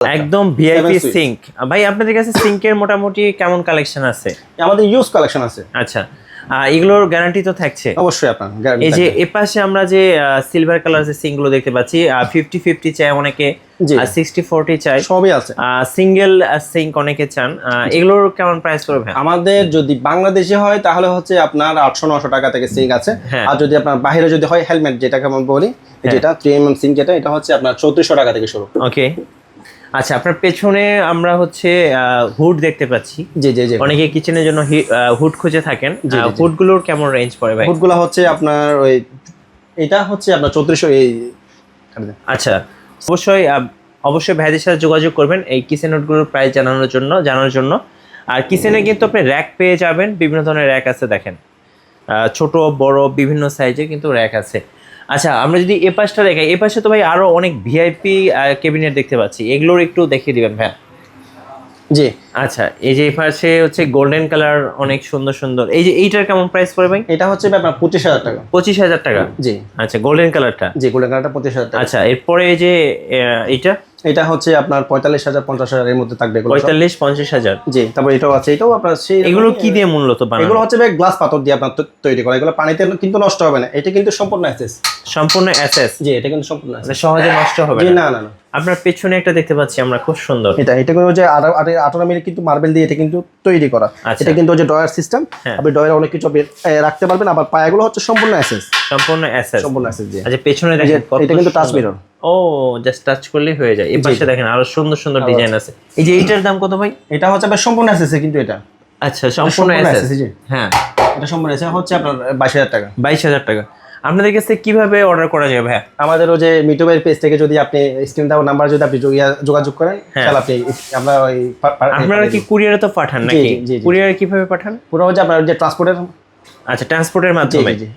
একদম VIP sync. ভাই আপনাদের কাছে সিঙ্কের মোটামুটি কেমন কালেকশন আছে? আমাদের ইউজ কালেকশন আছে। আচ্ছা, এগুলোর গ্যারান্টি তো থাকছে অবশ্যই আপনার গ্যারান্টি। এই যে এপাশে আমরা যে সিলভার কালার যে সিঙ্কগুলো দেখতে পাচ্ছি 50-50 চাই অনেকে, 60-40 চাই, সবই আছে। সিঙ্গেল সিঙ্ক অনেকে চান, এগুলোর কেমন প্রাইস পড়বে? আমাদের যদি বাংলাদেশে হয় তাহলে হচ্ছে আপনার 800-900 টাকা থেকে সিঙ্ক আছে। আর যদি আপনার বাইরে যদি হয় হেলমেট, যেটাকে আমরা বলি যেটা 3mm সিঙ্ক, যেটা এটা হচ্ছে আপনার 3400 টাকা থেকে শুরু। ওকে, আচ্ছা আপনার পেছনে আমরা হচ্ছে হুড দেখতে পাচ্ছি। জি জি জি, অনেকে কিচেনের জন্য হুড খুঁজে থাকেন, হুডগুলোর কেমন রেঞ্জ পড়ে ভাই? হুডগুলো হচ্ছে আপনার ওই এটা হচ্ছে আপনার 3400 এই। আচ্ছা, অবশ্যই অবশ্যই ভাইদের সাথে যোগাযোগ করবেন এই কিচেন হুডগুলোর প্রাইস জানানোর জন্য। আর কিচেনে কিন্তু আপনি র্যাক পেয়ে যাবেন, বিভিন্ন ধরনের র্যাক আছে দেখেন, ছোট বড় বিভিন্ন সাইজে কিন্তু র্যাক আছে। আচ্ছা, আমরা যদি এ পাশটা দেখাই, এ পাশে তো ভাই আরো অনেক ভিআইপি ক্যাবিনেট দেখতে পাচ্ছি, এগুলোর একটু দেখিয়ে দিবেন ভাই। জি, আচ্ছা, এই যে এই পাশে হচ্ছে গোল্ডেন কালার অনেক সুন্দর সুন্দর, এই যে এইটার কেমন প্রাইস পড়ে ভাই? এটা হচ্ছে আপনার 25,000 টাকা। 25,000 টাকা? জি। আচ্ছা, গোল্ডেন কালারটা? জি, গোল্ডেন কালারটা 25,000 টাকা। আচ্ছা, এরপরে এই যে এইটা এটা হচ্ছে আপনার 45,000-50,000 এর মধ্যে থাকবে এগুলো। 45-50,000? জি, তারপর এটাও আছে, এটাও আপনার সেই। এগুলো কি দিয়ে মূলত বানানো? এগুলো হচ্ছে ভাই গ্লাস পাথর দিয়ে আপনার তৈরি করা, এগুলো পানিতে কিন্তু নষ্ট হবে না, এটা কিন্তু সম্পূর্ণ এসএস। সম্পূর্ণ এসএস? জি, এটা কিন্তু সম্পূর্ণ মানে সহজে নষ্ট হবে জি না? না না। আপনার পেছনে একটা দেখতে পাচ্ছি আমরা, খুব সুন্দর। এটা কিন্তু যে 18 মিলি কিন্তু মার্বেল দিয়ে এটা কিন্তু তৈরি করা। এটা কিন্তু যে ডয়ার সিস্টেম, আপনি ডয়ারে অনেক কিছু রাখতে পারবেন। আবার পায়াগুলো হচ্ছে সম্পূর্ণ এসএস। সম্পূর্ণ এসএস? সম্পূর্ণ এসএস। জি। আচ্ছা, পেছনে দেখেন এটা কিন্তু টাচ মিরর। ও, জাস্ট টাচ করলেই হয়ে যায়। এই পাশে দেখেন আরো সুন্দর সুন্দর ডিজাইন আছে। এই যে এইটার দাম কত ভাই? এটা হচ্ছে আপনার সম্পূর্ণ এসএস কিন্তু এটা। আচ্ছা, সম্পূর্ণ এসএস। হ্যাঁ, এটা সম্পূর্ণ এসএস হচ্ছে আপনার 22,000 টাকা। 22,000 টাকা। আপনাদের কাছে কিভাবে অর্ডার করা যাবে ভাই? আমাদের ওই যে মিটু ভাইয়ের পেজ থেকে যদি আপনি স্ক্রিন দেওয়া নাম্বার যদি আপনি যোগাযোগ করেন, তাহলে আপনি আমরা ওই আপনারা কি কুরিয়ারে তো পাঠান নাকি? কুরিয়ারে কিভাবে পাঠান? পুরো হচ্ছে আপনার যে ট্রান্সপোর্টের। আচ্ছা, ট্রান্সপোর্টের মাধ্যমে।